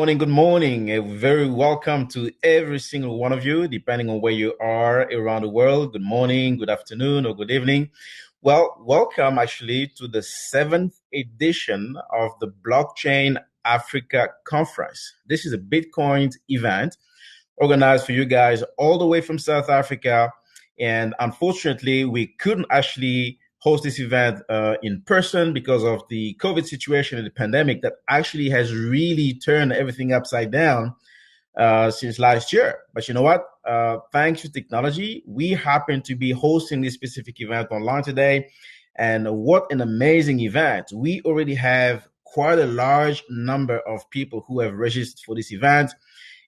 morning, good morning. A very welcome to every single one of you, depending on where you are around the world. Good morning, good afternoon, or good evening. Well, welcome actually to the seventh edition of the Blockchain Africa Conference. This is a Bitcoin event organized for you guys all the way from South Africa. And unfortunately, we couldn't actually host this event in person because of the COVID situation and the pandemic that actually has really turned everything upside down since last year. But you know what? Thanks to technology, we happen to be hosting this specific event online today. And what an amazing event. We already have quite a large number of people who have registered for this event.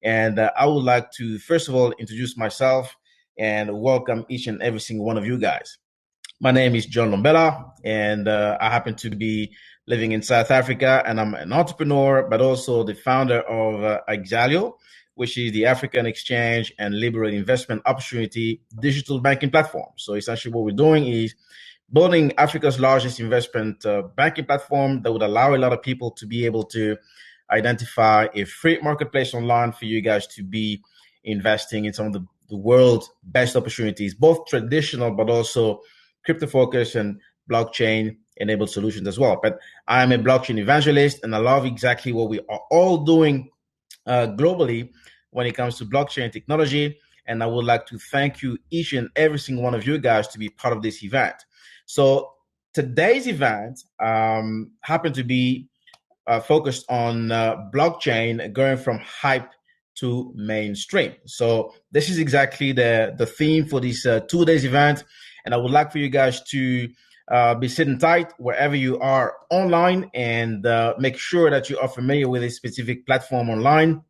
And I would like to, first of all, introduce myself and welcome each and every single one of you guys. My name is John Lombela, and I happen to be living in South Africa, and I'm an entrepreneur, but also the founder of Exalio, which is the African Exchange and Liberal Investment Opportunity digital banking platform. So essentially what we're doing is building Africa's largest investment banking platform that would allow a lot of people to be able to identify a free marketplace online for you guys to be investing in some of the world's best opportunities, both traditional but also crypto focus and blockchain enabled solutions as well. But I'm a blockchain evangelist, and I love exactly what we are all doing globally when it comes to blockchain technology. And I would like to thank you, each and every single one of you guys, to be part of this event. So today's event happened to be focused on blockchain going from hype to mainstream. So this is exactly the theme for this 2 days event. And I would like for you guys to be sitting tight wherever you are online and make sure that you are familiar with a specific platform online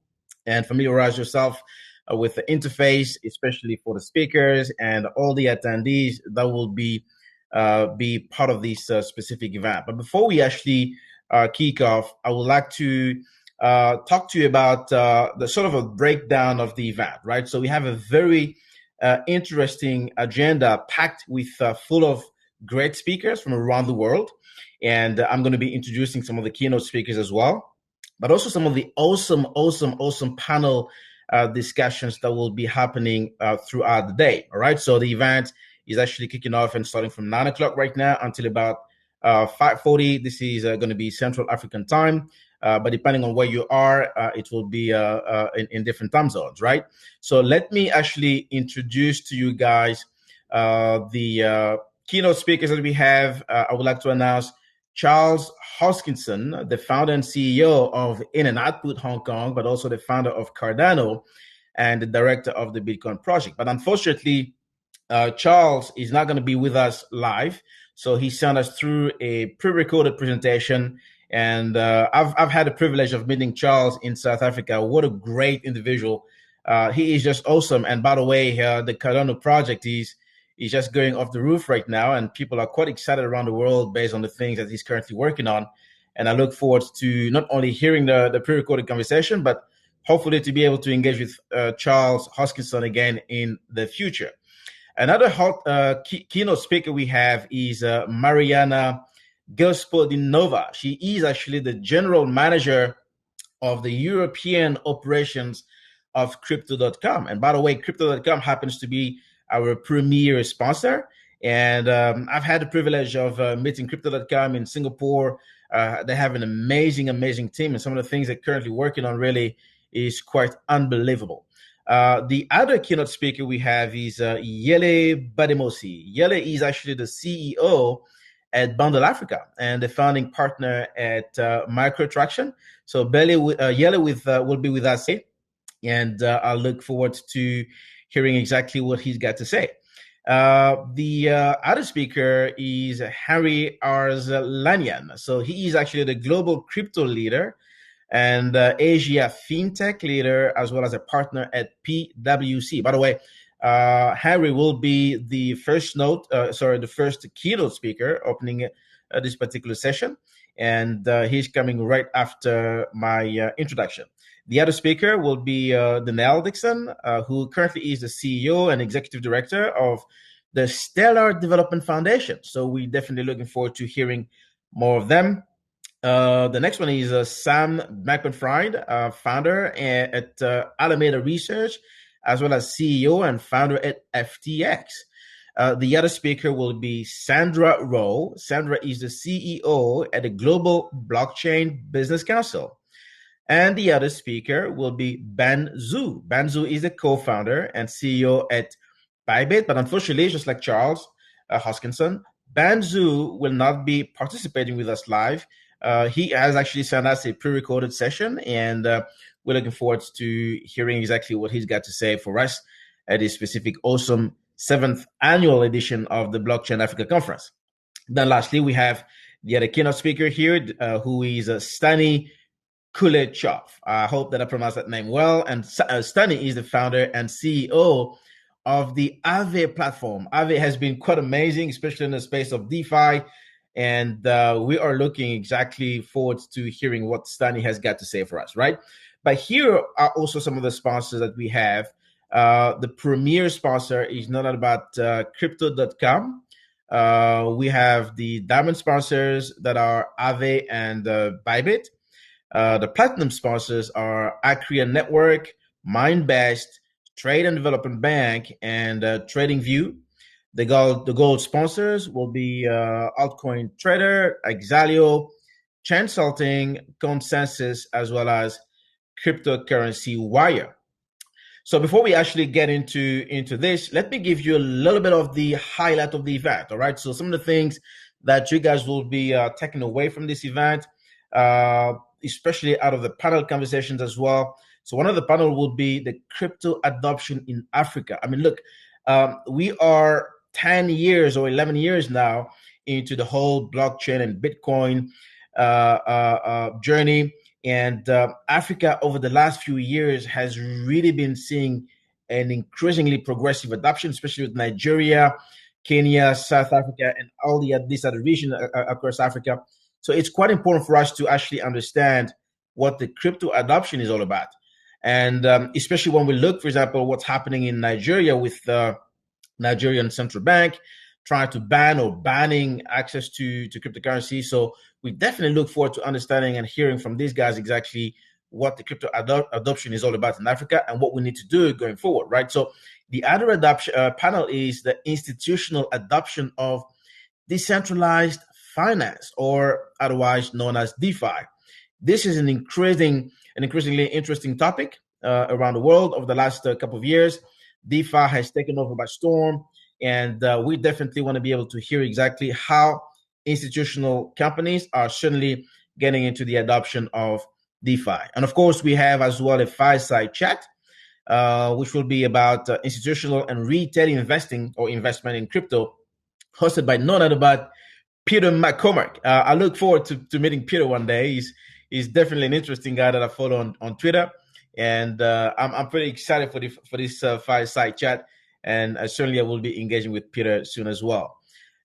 and familiarize yourself with the interface, especially for the speakers and all the attendees that will be part of this specific event. But before we actually kick off, I would like to talk to you about the sort of a breakdown of the event, right? So we have a very interesting agenda packed with full of great speakers from around the world. And I'm going to be introducing some of the keynote speakers as well, but also some of the awesome panel discussions that will be happening throughout the day. All right. So the event is actually kicking off and starting from 9 o'clock right now until about 5:40. This is going to be Central African time. But depending on where you are, it will be in different time zones, right? So let me actually introduce to you guys the keynote speakers that we have. I would like to announce Charles Hoskinson, the founder and CEO of In and Output Hong Kong, but also the founder of Cardano and the director of the Bitcoin project. But unfortunately, Charles is not going to be with us live. So he sent us through a pre-recorded presentation. And I've had the privilege of meeting Charles in South Africa. What a great individual. He is just awesome. And by the way, the Cardano project is just going off the roof right now. And people are quite excited around the world based on the things that he's currently working on. And I look forward to not only hearing the pre-recorded conversation, but hopefully to be able to engage with Charles Hoskinson again in the future. Another hot keynote speaker we have is Mariana Gospodinova. She is actually the general manager of the European operations of Crypto.com. And by the way, Crypto.com happens to be our premier sponsor. And I've had the privilege of meeting Crypto.com in Singapore. They have an amazing team. And some of the things they're currently working on really is quite unbelievable. The other keynote speaker we have is Yele Bademosi. Yele is actually the CEO at Bundle Africa and the founding partner at MicroTraction. So Yele will be with us today, and I look forward to hearing exactly what he's got to say. The other speaker is Harry Arzlanian. So he is actually the global crypto leader and Asia FinTech leader, as well as a partner at PwC. By the way, Harry will be the first keynote speaker opening this particular session, and he's coming right after my introduction. The other speaker will be Danelle Dixon, who currently is the CEO and executive director of the Stellar Development Foundation. So we're definitely looking forward to hearing more of them. The next one is Sam McMcBride, founder at Alameda Research, as well as CEO and founder at FTX. The other speaker will be Sandra Rowe. Sandra is the CEO at the Global Blockchain Business Council. And the other speaker will be Ben Zhu. Ben Zhu is the co-founder and CEO at Bybit, but unfortunately, just like Charles Hoskinson, Ben Zhu will not be participating with us live. He has actually sent us a pre-recorded session, and we're looking forward to hearing exactly what he's got to say for us at this specific awesome 7th annual edition of the Blockchain Africa Conference. Then lastly, we have the other keynote speaker here, who is Stani Kulechov. I hope that I pronounced that name well. And Stani is the founder and CEO of the Aave platform. Aave has been quite amazing, especially in the space of DeFi. And we are looking exactly forward to hearing what Stani has got to say for us, right? But here are also some of the sponsors that we have. The premier sponsor is none other but crypto.com. We have the diamond sponsors that are Aave and Bybit. The platinum sponsors are Acria Network, Mindbest, Trade and Development Bank, and TradingView. The gold sponsors will be Altcoin Trader, Exalio, Chansalting, Consensus, as well as Cryptocurrency Wire. So before we actually get into this, let me give you a little bit of the highlight of the event. All right. So some of the things that you guys will be taking away from this event, especially out of the panel conversations as well. So one of the panel will be the crypto adoption in Africa. I mean, look, we are 10 years or 11 years now into the whole blockchain and Bitcoin journey. And Africa over the last few years has really been seeing an increasingly progressive adoption, especially with Nigeria, Kenya, South Africa, and all these other regions across Africa. So it's quite important for us to actually understand what the crypto adoption is all about. And especially when we look, for example, what's happening in Nigeria with the Nigerian central bank trying to banning access to cryptocurrency. So we definitely look forward to understanding and hearing from these guys exactly what the crypto adoption is all about in Africa and what we need to do going forward, right? So the other adoption panel is the institutional adoption of decentralized finance, or otherwise known as DeFi. This is an increasingly interesting topic around the world over the last couple of years. DeFi has taken over by storm, and we definitely want to be able to hear exactly how institutional companies are certainly getting into the adoption of DeFi. And of course, we have as well a fireside chat, which will be about institutional and retail investing or investment in crypto, hosted by none other but Peter McCormack. I look forward to meeting Peter one day. He's definitely an interesting guy that I follow on Twitter, and I'm pretty excited for this fireside chat. And certainly I will be engaging with Peter soon as well.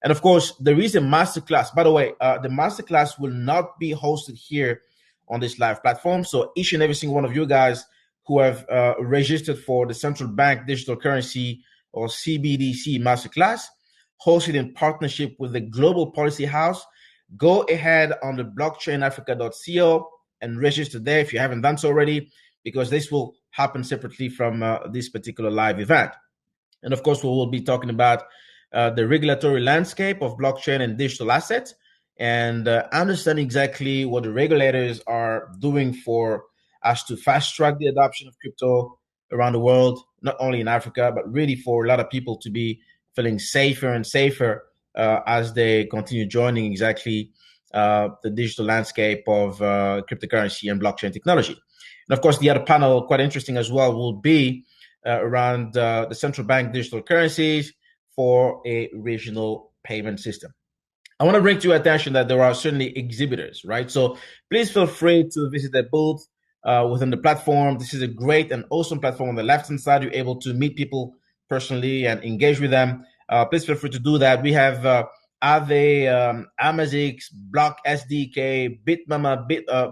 And of course, there is a masterclass. By the way, the masterclass will not be hosted here on this live platform. So each and every single one of you guys who have registered for the Central Bank Digital Currency or CBDC masterclass, hosted in partnership with the Global Policy House, go ahead on the blockchainafrica.co and register there if you haven't done so already, because this will happen separately from this particular live event. And of course, we will be talking about the regulatory landscape of blockchain and digital assets, and understand exactly what the regulators are doing for us to fast track the adoption of crypto around the world, not only in Africa, but really for a lot of people to be feeling safer and safer as they continue joining exactly the digital landscape of cryptocurrency and blockchain technology. And of course, the other panel, quite interesting as well, will be around the central bank digital currencies for a regional payment system. I want to bring to your attention that there are certainly exhibitors, right? So please feel free to visit their booth within the platform. This is a great and awesome platform. On the left-hand side, you're able to meet people personally and engage with them. Please feel free to do that. We have Aave, Amazix, Block SDK, Bitmama,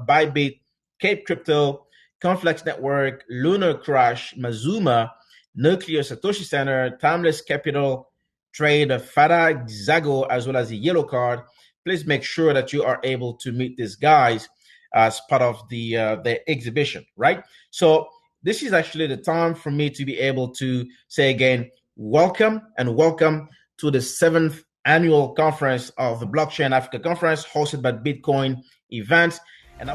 Bybit, Cape Crypto, Conflex Network, Lunar Crush, Mazuma, Nuclear Satoshi Center, Timeless Capital, Trade, Fada, Zago, as well as the Yellow Card. please make sure that you are able to meet these guys as part of the exhibition, right? So this is actually the time for me to be able to say again, welcome and welcome to the 7th annual conference of the Blockchain Africa Conference hosted by Bitcoin Events. And